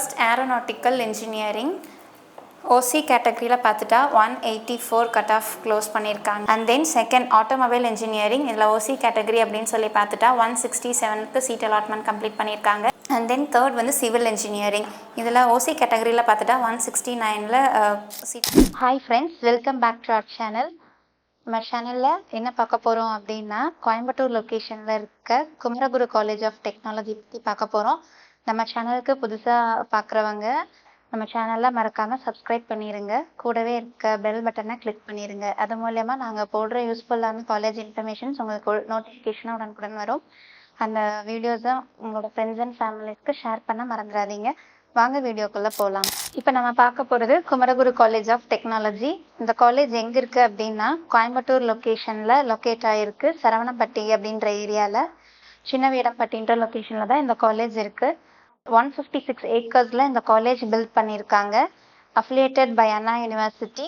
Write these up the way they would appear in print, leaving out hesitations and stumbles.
First aeronautical engineering OC கேட்டகரியில் பார்த்துட்டா 184 cut off close பண்ணியிருக்காங்க. And then second automobile engineering இதில் OC கேட்டகரி அப்படின்னு சொல்லி பார்த்துட்டா 167க்கு சீட் அலாட்மெண்ட் கம்ப்ளீட் பண்ணியிருக்காங்க. அண்ட் தென் தேர்ட் வந்து சிவில் இன்ஜினியரிங் இதில் OC கேட்டகரியில் பார்த்துட்டா 169ல் seat. Hi friends, welcome back to our channel. நம்ம சேனலில் என்ன பார்க்க போகிறோம் அப்படின்னா கோயம்புத்தூர் லொக்கேஷனில் இருக்க குமரகுரு காலேஜ் ஆஃப் டெக்னாலஜி பற்றி பார்க்க போகிறோம். நம்ம சேனலுக்கு புதுசாக பார்க்குறவங்க நம்ம சேனலில் மறக்காமல் சப்ஸ்கிரைப் பண்ணிடுங்க. கூடவே இருக்க பெல் பட்டனை கிளிக் பண்ணிடுங்க. அது மூலயமா நாங்கள் போடுற யூஸ்ஃபுல்லான காலேஜ் இன்ஃபர்மேஷன்ஸ் உங்களுக்கு நோட்டிஃபிகேஷனாக உடனுக்குடன் வரும். அந்த வீடியோஸை உங்களோட ஃப்ரெண்ட்ஸ் அண்ட் ஃபேமிலிஸ்க்கு ஷேர் பண்ண மறந்துடாதீங்க. வாங்க வீடியோக்குள்ளே போகலாம். இப்போ நம்ம பார்க்க போகிறது குமரகுரு காலேஜ் ஆஃப் டெக்னாலஜி. இந்த காலேஜ் எங்கே இருக்குது அப்படின்னா கோயம்புத்தூர் லொக்கேஷனில் லொக்கேட் ஆகிருக்கு. சரவணப்பட்டி அப்படின்ற ஏரியாவில் சின்னவேடம்பட்டின்ற லொக்கேஷனில் தான் இந்த காலேஜ் இருக்குது. 156 ஏக்கர்ஸில் இந்த காலேஜ் பில்ட் பண்ணியிருக்காங்க. Affiliated by Anna university.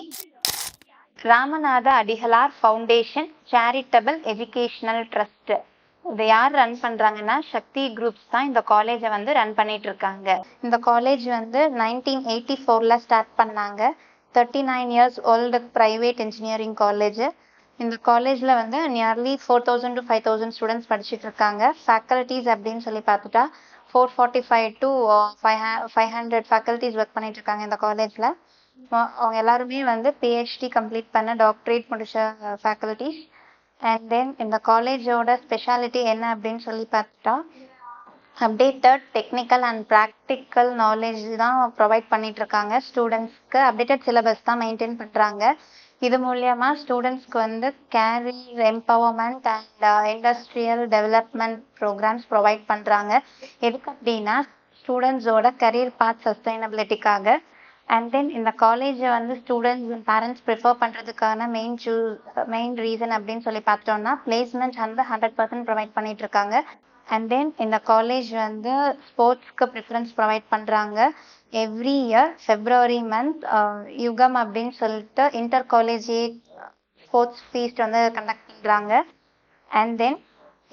Ramanatha Adigalar foundation charitable educational trust. இதை யார் ரன் பண்ணுறாங்கன்னா சக்தி குரூப்ஸ் தான் இந்த காலேஜை வந்து ரன் பண்ணிட்டு இருக்காங்க. இந்த காலேஜ் வந்து 1984 ஸ்டார்ட் பண்ணாங்க. 39 years old private engineering college. இந்த காலேஜில் வந்து நியர்லி 4000 to 5000 ஸ்டூடெண்ட்ஸ் படிச்சுட்டு இருக்காங்க. ஃபேக்கல்ட்டிஸ் அப்படின்னு சொல்லி பார்த்துட்டா 445 to 500 ஃபேக்கல்ட்டிஸ் ஒர்க் பண்ணிட்டு இருக்காங்க இந்த காலேஜில். அவங்க எல்லாருமே வந்து பிஹெச்டி கம்ப்ளீட் பண்ண டாக்டரேட் முடிச்ச ஃபேக்கல்ட்டிஸ். அண்ட் தென் இந்த காலேஜோட ஸ்பெஷாலிட்டி என்ன அப்படின்னு சொல்லி பார்த்துட்டா updated technical and practical knowledge தான் ப்ரொவைட் பண்ணிட்டு இருக்காங்க. ஸ்டூடெண்ட்ஸ்க்கு அப்டேட்டட் சிலபஸ் தான் மெயின்டைன் பண்ணுறாங்க. இது மூலயமா ஸ்டூடெண்ட்ஸ்க்கு வந்து career empowerment and industrial development programmes provide பண்ணுறாங்க. எதுக்கு அப்படின்னா ஸ்டூடெண்ட்ஸோட கரியர் பாத் சஸ்டைனபிலிட்டிக்காக. அண்ட் தென் இந்த காலேஜை வந்து ஸ்டூடெண்ட்ஸ் அண்ட் பேரண்ட்ஸ் ப்ரிஃபர் பண்ணுறதுக்கான மெயின் ரீசன் அப்படின்னு சொல்லி பார்த்தோம்னா பிளேஸ்மெண்ட் வந்து 100% ப்ரொவைட் பண்ணிட்டு இருக்காங்க. அண்ட் தென் இந்த காலேஜ் வந்து ஸ்போர்ட்ஸ்க்கு ப்ரிஃபரன்ஸ் ப்ரொவைட் பண்ணுறாங்க. எவ்ரி இயர் ஃபெப்ரவரி மந்த் யுகம் அப்படின்னு சொல்லிட்டு இன்டர் காலேஜியேட் ஸ்போர்ட்ஸ் ஃபீஸ்ட் வந்து கண்டக்ட் பண்ணுறாங்க. அண்ட் தென்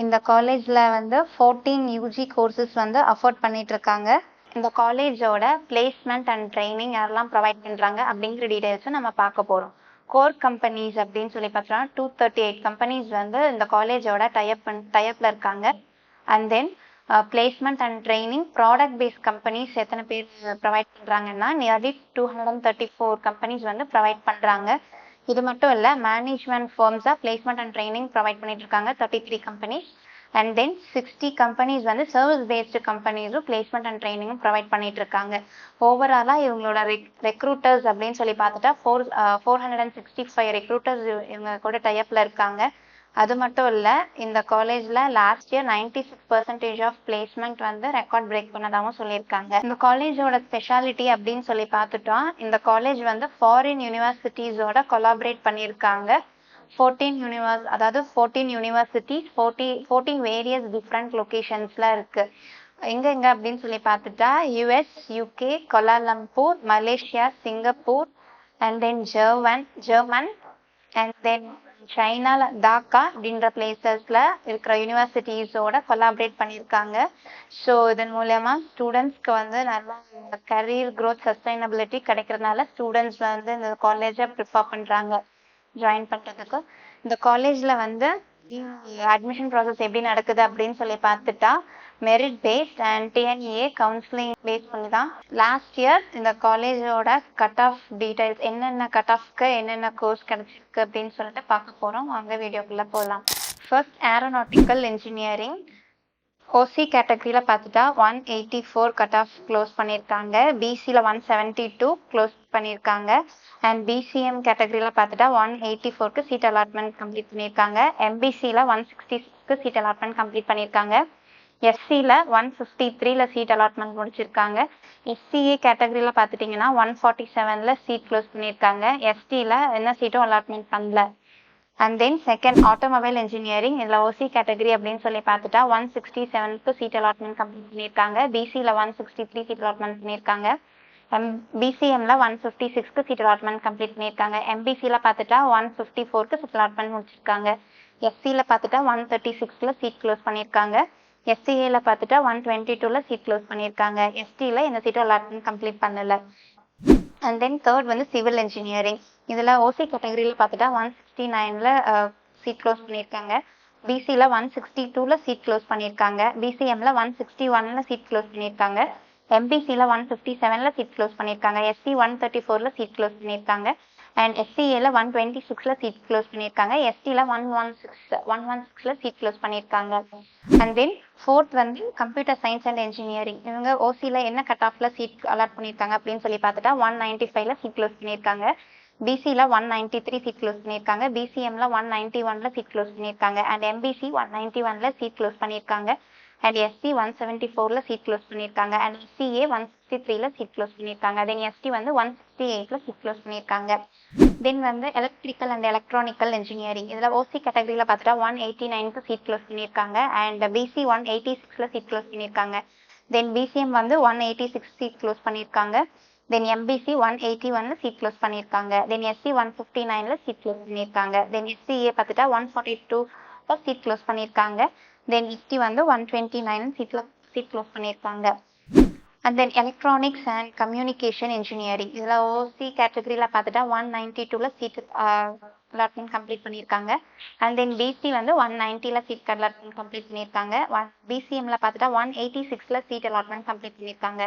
இந்த காலேஜில் வந்து 14 யூஜி கோர்சஸ் வந்து அஃபோர்ட் பண்ணிட்டு இருக்காங்க. இந்த காலேஜோட பிளேஸ்மெண்ட் அண்ட் ட்ரைனிங் யாரெல்லாம் ப்ரொவைட் பண்ணுறாங்க அப்படிங்கிற டீட்டெயில்ஸும் நம்ம பார்க்க போகிறோம். கோர் கம்பெனிஸ் அப்படின்னு சொல்லி பார்த்தோம்னா 238 கம்பெனிஸ் வந்து இந்த காலேஜோட டைப்பில் இருக்காங்க. And then placement and training product based companies எத்தனை பேர் ப்ரொவைட் பண்ணுறாங்கன்னா நியர்லி 234 கம்பெனிஸ் வந்து ப்ரொவைட் பண்ணுறாங்க. இது மட்டும் இல்லை, மேனேஜ்மெண்ட் ஃபார்ம்ஸாக பிளேஸ்மெண்ட் அண்ட் ட்ரைனிங் ப்ரொவைட் பண்ணிட்டு இருக்காங்க 33 கம்பெனிஸ். அண்ட் தென் 60 கம்பெனிஸ் வந்து சர்வீஸ் பேஸ்டு கம்பெனிஸும் பிளேஸ்மெண்ட் அண்ட் ட்ரைனிங்கும் ப்ரொவைட் பண்ணிட்டு இருக்காங்க. ஓவராலாக இவங்களோட ரெக்ரூட்டர்ஸ் அப்படின்னு சொல்லி பார்த்துட்டா 465 ரெக்ரூட்டர்ஸ் இவங்க கூட டைப்பில் இருக்காங்க. அது மட்டும் இல்லை, இந்த காலேஜில் லாஸ்ட் இயர் 96% ஆஃப் பிளேஸ்மெண்ட் வந்து ரெக்கார்ட் பிரேக் பண்ணதாகவும் சொல்லியிருக்காங்க. இந்த காலேஜோட ஸ்பெஷாலிட்டி அப்படின்னு சொல்லி பார்த்துட்டோம், இந்த காலேஜ் வந்து ஃபாரின் யூனிவர்சிட்டிஸோட கொலாபரேட் பண்ணியிருக்காங்க. 14 யூனிவர்சிட்டிஸ் 14 வேரியஸ் டிஃப்ரெண்ட் லொக்கேஷன்ஸில் இருக்குது. எங்க அப்படின்னு சொல்லி பார்த்துட்டா US, UK, Kuala Lumpur, Malaysia, Singapore, and then German, and then China Dhaka அப்படின்ற பிளேசஸில் இருக்கிற யூனிவர்சிட்டிஸோட கொலாபரேட் பண்ணியிருக்காங்க. ஸோ இதன் மூலயமா ஸ்டூடெண்ட்ஸ்க்கு வந்து நல்லா கரியர் க்ரோத் சஸ்டைனபிலிட்டி கிடைக்கிறதுனால ஸ்டூடெண்ட்ஸ் வந்து இந்த காலேஜை ப்ரிஃபர் பண்ணுறாங்க ஜாயின் பண்ணுறதுக்கு. இந்த காலேஜில் வந்து அட்மிஷன் ப்ராசஸ் எப்படி நடக்குது அப்படின்னு சொல்லி பார்த்துட்டா merit based and TNA counselling base பண்ணி தான். லாஸ்ட் இயர் இந்த காலேஜோட கட் ஆஃப் டீடைல்ஸ் என்னென்ன கட் ஆஃப்க்கு என்னென்ன கோர்ஸ் கிடைச்சிருக்கு அப்படின்னு சொல்லிட்டு பார்க்க போகிறோம். வாங்க வீடியோக்குள்ளே போகலாம். ஃபர்ஸ்ட் ஏரோநாட்டிக்கல் இன்ஜினியரிங் ஓசி கேட்டகரியில் பார்த்துட்டா 184 கட் ஆஃப் க்ளோஸ் பண்ணியிருக்காங்க. பிசியில் 172 க்ளோஸ் பண்ணியிருக்காங்க. அண்ட் பிசிஎம் கேட்டகரியில் பார்த்துட்டா 184க்கு சீட் அலாட்மெண்ட் கம்ப்ளீட் பண்ணியிருக்காங்க. எம்பிசியில் 166க்கு சீட் அலாட்மெண்ட் கம்ப்ளீட் பண்ணியிருக்காங்க. எஸ்சியில் 153 சீட் அலாட்மெண்ட் முடிச்சிருக்காங்க. எஸ்சிஏ கேட்டகரியில் பார்த்துட்டிங்கன்னா 147 சீட் க்ளோஸ் பண்ணியிருக்காங்க. எஸ்டியில் என்ன சீட்டும் அலாட்மெண்ட் பண்ணல. And then second automobile engineering இதில் ஓசி கேட்டகரி அப்படின்னு சொல்லி பார்த்துட்டா 167க்கு சீட் அலாட்மெண்ட் கம்ப்ளீட் பண்ணியிருக்காங்க. பிசியில் 163 சீட் அலாட்மெண்ட் பண்ணியிருக்காங்க. பிசிஎம்ல 156க்கு சீட் அலாட்மெண்ட் கம்ப்ளீட் பண்ணியிருக்காங்க. எம்பிசியில் பார்த்துட்டா 154க்கு சீட் அலாட்மெண்ட் முடிச்சிருக்காங்க. எஸ்சியில் பார்த்துட்டா 136 சீட் க்ளோஸ் பண்ணியிருக்காங்க. எஸ்சிஏல பார்த்துட்டா 122ல் சீட் க்ளோஸ் பண்ணியிருக்காங்க. எஸ்டியில் எந்த சீட்டும் அலாட்மெண்ட் கம்ப்ளீட் பண்ணலை. அண்ட் தென் தேர்ட் வந்து சிவில் இன்ஜினியரிங். இதில் ஓசி கேட்டகரியில் பார்த்துட்டா 169ல் சீட் க்ளோஸ் பண்ணியிருக்காங்க. பிசியில் 162ல் சீட் க்ளோஸ் பண்ணியிருக்காங்க. பிசிஎம்மில் 161ல் சீட் க்ளோஸ் பண்ணியிருக்காங்க. எம்பிசியில் 157ல் சீட் க்ளோஸ் பண்ணியிருக்காங்க. எஸ்சி 134ல் சீட் க்ளோஸ் பண்ணியிருக்காங்க. அண்ட் எஸ்சிஏல 126ல் சீட் க்ளோஸ் பண்ணியிருக்காங்க. எஸ்டியில் 116ல் சீட் க்ளோஸ் பண்ணியிருக்காங்க. அண்ட் தென் ஃபோர்த் வந்து கம்ப்யூட்டர் சயின்ஸ் அண்ட் இன்ஜினியரிங். இவங்க ஓசியில் என்ன கட் ஆஃப்ல சீட் அலாட் பண்ணியிருக்காங்க அப்படின்னு சொல்லி பார்த்துட்டா 195ல் சீட் க்ளோஸ் பண்ணியிருக்காங்க. பிசியில் 193 சீட் க்ளோஸ் பண்ணியிருக்காங்க. பிசிஎம்ல 191ல் சீட் க்ளோஸ் பண்ணியிருக்காங்க. அண்ட் எம்பிசி 191ல் சீட் க்ளோஸ் பண்ணியிருக்காங்க. அண்ட் எஸ்சி 174ல் சீட் க்ளோஸ் பண்ணியிருக்காங்க. அண்ட் எஸ்சிஏ 163ல் சீட் க்ளோஸ் பண்ணியிருக்காங்க. தென் எஸ்டி வந்து 168ல் சீட் க்ளோஸ் பண்ணியிருக்காங்க. தென் வந்து எலக்ட்ரிக்கல் அண்ட் எலக்ட்ரானிக்கல் இன்ஜினியரிங். இதில் ஓசி கேட்டகரியில் பார்த்துட்டா 189க்கு சீட் க்ளோஸ் பண்ணியிருக்காங்க. அண்ட் பிசி 186ல் சீட் க்ளோஸ் பண்ணியிருக்காங்க. தென் பிசிஎம் வந்து 186 சீட் க்ளோஸ் பண்ணியிருக்காங்க. தென் எம்பிசி 181ல் சீட் க்ளோஸ் பண்ணியிருக்காங்க. தென் எஸ்சி 159ல் சீட் க்ளோஸ் பண்ணியிருக்காங்க. தென் எஸ்சிஏ பார்த்துட்டா 142ல சீட் க்ளோஸ் பண்ணியிருக்காங்க. தென் எஸ்டி வந்து 129 சீட் க்ளோஸ் பண்ணியிருக்காங்க. And then electronics and communication engineering. இதில் ஓசி கேட்டகரியில் பார்த்துட்டா 192ல் சீட் அலாட்மெண்ட் கம்ப்ளீட் பண்ணியிருக்காங்க. அண்ட் தென் பிசி வந்து 190ல் சீட் அலாட்மெண்ட் கம்ப்ளீட் பண்ணியிருக்காங்க. பிசிஎம்ல பார்த்துட்டா 186ல் சீட் அலாட்மெண்ட் கம்ப்ளீட் பண்ணியிருக்காங்க.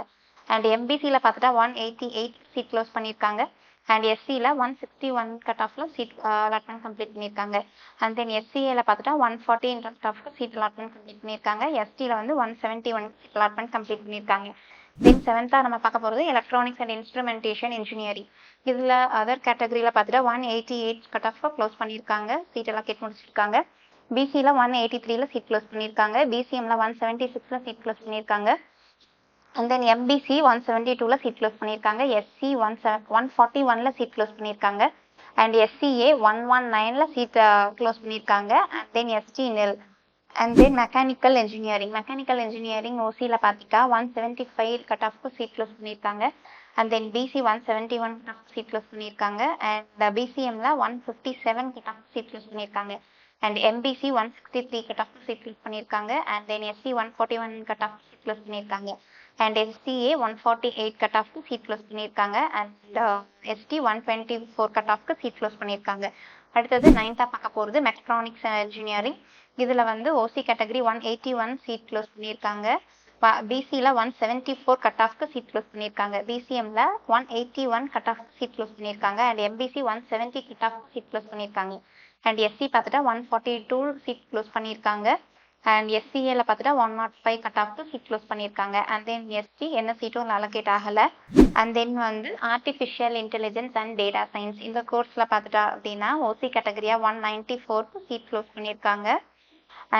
அண்ட் எம்பிசியில் பார்த்துட்டா 188 சீட் க்ளோஸ் பண்ணியிருக்காங்க. அண்ட் எஸ்சியில் 161 கட் ஆஃப்ல சீட் அலாட்மெண்ட் கம்ப்ளீட் பண்ணியிருக்காங்க. அண்ட் தென் எஸ்சிஏல பார்த்துட்டா 140 கட் ஆஃப்க்கு சீட் அலாட்மெண்ட் கம்ப்ளீட் பண்ணியிருக்காங்க. எஸ்டியில் வந்து 171 சீட் அலாட்மெண்ட் கம்ப்ளீட் பண்ணியிருக்காங்க. தென் செவன்த்தாக நம்ம பார்க்க போகிறது எலக்ட்ரானிக்ஸ் அண்ட் இன்ஸ்ட்ருமெண்டேஷன் இன்ஜினியரிங். இதில் அதர் கேட்டகரியில் பார்த்துட்டா 188 கட் ஆஃப் க்ளோஸ் பண்ணியிருக்காங்க. சீட் எல்லாம் கேட்டு முடிச்சிருக்காங்க. பிசியில் 183ல் சீட் க்ளோஸ் பண்ணியிருக்காங்க. பிசிஎம்ல 176ல் சீட் க்ளோஸ் பண்ணியிருக்காங்க. அண்ட் தென் எம்பிசி 172ல் சீட் க்ளோஸ் பண்ணியிருக்காங்க. எஸ்சி 141ல் சீட் க்ளோஸ் பண்ணியிருக்காங்க. அண்ட் எஸ்சிஏ 119ல் சீட் க்ளோஸ் பண்ணியிருக்காங்க. And then ST nil. And then mechanical engineering ஓசியில் பார்த்துட்டா 175 கட் ஆஃப்க்கு சீட் க்ளோஸ் பண்ணியிருக்காங்க. And then BC 171 cut off seat close பண்ணியிருக்காங்க. அண்ட் பிசிஎம்ல 157 கட் ஆஃப் சீட் க்ளோஸ் பண்ணியிருக்காங்க. And MBC 163 cut off seat close பண்ணியிருக்காங்க. And then SC 141 cut off seat close பண்ணியிருக்காங்க. And SCA 148 cut ஆஃப்க்கு seat close பண்ணியிருக்காங்க. And ST 124 cut ஆஃப்க்கு seat close பண்ணியிருக்காங்க. அடுத்தது 9th பார்க்க போகிறது மெக்ட்ரானிக்ஸ் இன்ஜினியரிங். இதில் வந்து ஓசி கேட்டகரி 181 சீட் க்ளோஸ் பண்ணியிருக்காங்க. பிசியில் 174 கட் ஆஃப்க்கு சீட் க்ளோஸ் பண்ணியிருக்காங்க. பிசிஎம்ல 181 கட் ஆஃப் சீட் க்ளோஸ் பண்ணியிருக்காங்க. And MBC 170 cut off seat close பண்ணியிருக்காங்க. அண்ட் எஸ்சி பார்த்துட்டா 142 சீட் க்ளோஸ் பண்ணியிருக்காங்க. அண்ட் எஸ்சிஏல பார்த்துட்டா 105 கட் ஆஃப்க்கு சீட் க்ளோஸ் பண்ணியிருக்காங்க. அண்ட் தென் எஸ்டி என்ன சீட்டும் அலோகேட் ஆகலை. அண்ட் தென் வந்து artificial intelligence and data science இந்த கோர்ஸில் பார்த்துட்டா அப்படின்னா ஓசி கேட்டகரியாக 194க்கு சீட் க்ளோஸ் பண்ணியிருக்காங்க.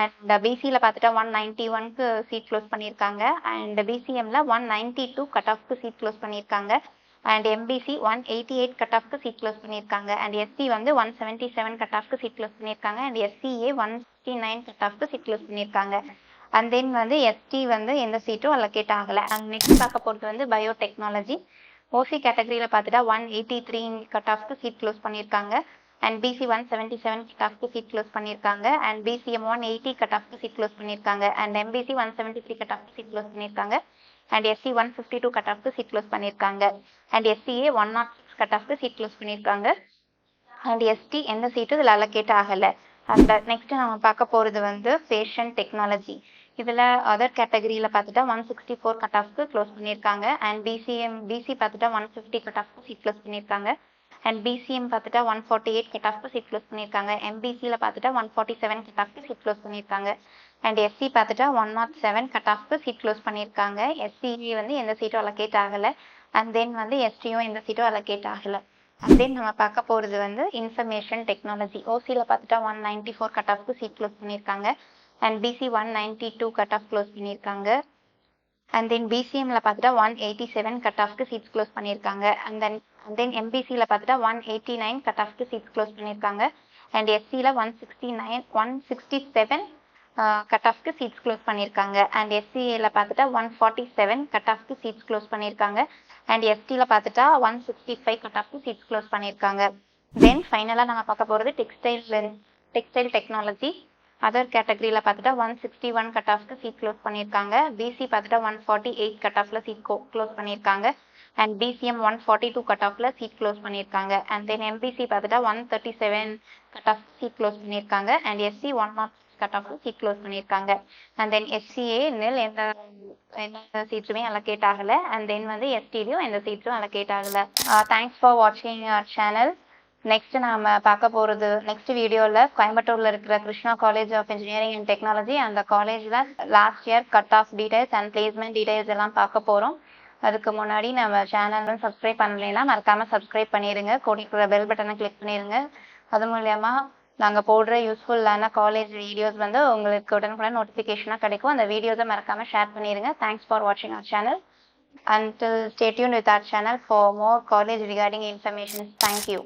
அண்ட் பிசியில் பார்த்துட்டா 191க்கு சீட் க்ளோஸ் பண்ணியிருக்காங்க. அண்ட் பிசிஎம்ல 192 கட் ஆஃப்க்கு சீட் க்ளோஸ் பண்ணியிருக்காங்க. அண்ட் எம்பிசி 188 கட் ஆஃப்க்கு சீட் க்ளோஸ் பண்ணியிருக்காங்க. அண்ட் எஸ்சி வந்து 177 கட் ஆஃப்க்கு சீட் க்ளோஸ் பண்ணியிருக்காங்க. அண்ட் எஸ்சிஏ 169 கட் ஆஃப்க்கு சீட் க்ளோஸ் பண்ணியிருக்காங்க. அண்ட் தென் வந்து எஸ்டி வந்து எந்த சீட்டும் அலோகேட் ஆகலை. அண்ட் நெக்ஸ்ட் பார்க்க போகிறது வந்து பயோடெக்னாலஜி. ஓசி கேட்டகரியில் பார்த்துட்டா 183 கட் ஆஃப்க்கு சீட் க்ளோஸ் பண்ணியிருக்காங்க. அண்ட் பிசி 177 கட் ஆஃப்க்கு சீட் க்ளோஸ் பண்ணியிருக்காங்க. அண்ட் பிசிஎம் 180 கட் ஆஃப்க்கு சீட் க்ளோஸ் பண்ணியிருக்காங்க. அண்ட் எம்பிசி 173 கட் ஆஃப்க்கு சீட் க்ளோஸ் பண்ணியிருக்காங்க. அண்ட் எஸ்சி 152 கட் ஆஃப்க்கு சீட் க்ளோஸ் பண்ணியிருக்காங்க. அண்ட் எஸ்சிஏ 106 கட் ஆஃப்க்கு சீட் க்ளோஸ் பண்ணியிருக்காங்க. அண்ட் எஸ்டி எந்த சீட்டும் இதில் அலோகேட் ஆகலை. அண்ட் நெக்ஸ்ட் நம்ம பார்க்க போகிறது வந்து ஃபேஷன் டெக்னாலஜி. இதில் அதர் கேட்டகரியில் பார்த்துட்டா 164 கட் ஆஃப்க்கு க்ளோஸ் பண்ணியிருக்காங்க. அண்ட் பிசி பார்த்துட்டா 150 கட் ஆஃப்க்கு சீட் க்ளோஸ் பண்ணியிருக்காங்க. அண்ட் பிசிஎம் பார்த்துட்டா 148 கட் ஆஃப்க்கு சீட் க்ளோஸ் பண்ணியிருக்காங்க. எம்பிசியில் பார்த்துட்டா 147 கட் ஆஃப்க்கு சீட் க்ளோஸ் பண்ணியிருக்காங்க. அண்ட் எஸ்சி பார்த்துட்டா 107 கட் ஆஃப்க்கு சீட் க்ளோஸ் பண்ணியிருக்காங்க. எஸ்சிஇ வந்து எந்த சீட்டும் அலோகேட் ஆகலை. அண்ட் தென் வந்து எஸ்டியும் எந்த சீட்டும் அலோகேட் ஆகலை. அண்ட் தென் நம்ம பார்க்க போகிறது வந்து இன்ஃபர்மேஷன் டெக்னாலஜி. ஓசியில் பார்த்துட்டா 194 கட் ஆஃப்க்கு சீட் க்ளோஸ் பண்ணியிருக்காங்க. And BC 192 cut off close பண்ணியிருக்காங்க. அண்ட் தென் பிசிஎம்ல பார்த்துட்டா 187 கட் ஆஃப்க்கு சீட்ஸ் க்ளோஸ் பண்ணியிருக்காங்க. அண்ட் தென் எம்பிசியில் பார்த்துட்டா 189 கட் ஆஃப்க்கு சீட்ஸ் க்ளோஸ் பண்ணியிருக்காங்க. அண்ட் எஸ்சியில் 167 கட் ஆஃப்க்கு சீட்ஸ் க்ளோஸ் பண்ணியிருக்காங்க. அண்ட் எஸ்சிஏல பார்த்துட்டா 147 கட் ஆஃப்க்கு சீட்ஸ் க்ளோஸ் பண்ணியிருக்காங்க. அண்ட் எஸ்டியில் பார்த்துட்டா 165 கட் ஆஃப்க்கு சீட்ஸ் க்ளோஸ் பண்ணியிருக்காங்க. தென் ஃபைனலாக நம்ம பார்க்க போகிறது டெக்ஸ்டைல் டெக்னாலஜி. அதர் கேட்டகரியில் பார்த்துட்டா 161 கட் ஆஃப்க்கு சீட் க்ளோஸ் பண்ணியிருக்காங்க. பிசி பார்த்துட்டா 148 கட் ஆஃபில் சீட் க்ளோஸ் பண்ணியிருக்காங்க. அண்ட் பிசிஎம் 142 கட் ஆஃபில் சீட் க்ளோஸ் பண்ணியிருக்காங்க. அண்ட் தென் எம்பிசி பார்த்துட்டா 137 கட் ஆஃப் சீட் க்ளோஸ் பண்ணியிருக்காங்க. And SC 106 cut off seat close பண்ணியிருக்காங்க. அண்ட் தென் எஸ்சிஏ நெல் எந்த சீட்ஸுமே அலோகேட் ஆகலை. அண்ட் தென் வந்து எஸ்டிலையும் எந்த சீட்ஸும் அலோகேட் ஆகலை. தேங்க்ஸ் ஃபார் வாட்சிங் அவர் சேனல். நெக்ஸ்ட் நாம பார்க்க போகிறது நெக்ஸ்ட் வீடியோவில் கோயம்புத்தூரில் இருக்கிற Krishna college of engineering and technology அந்த காலேஜில் last year cut off details and placement details எல்லாம் பார்க்க போகிறோம். அதுக்கு முன்னாடி நம்ம சேனல் சப்ஸ்கிரைப் பண்ணலைன்னா மறக்காமல் சப்ஸ்கிரைப் பண்ணிடுங்க. கூடிய பெல் பட்டனை கிளிக் பண்ணிடுங்க. அது மூலயமா நாங்கள் போடுற யூஸ்ஃபுல்லான காலேஜ் வீடியோஸ் வந்து உங்களுக்கு உடனுக்குடன் நோட்டிஃபிகேஷனாக கிடைக்கும். அந்த வீடியோஸை மறக்காமல் ஷேர் பண்ணிடுங்க. தேங்க்ஸ் ஃபார் வாட்சிங் our channel. Until stay tuned with our channel for more college regarding information. Thank you.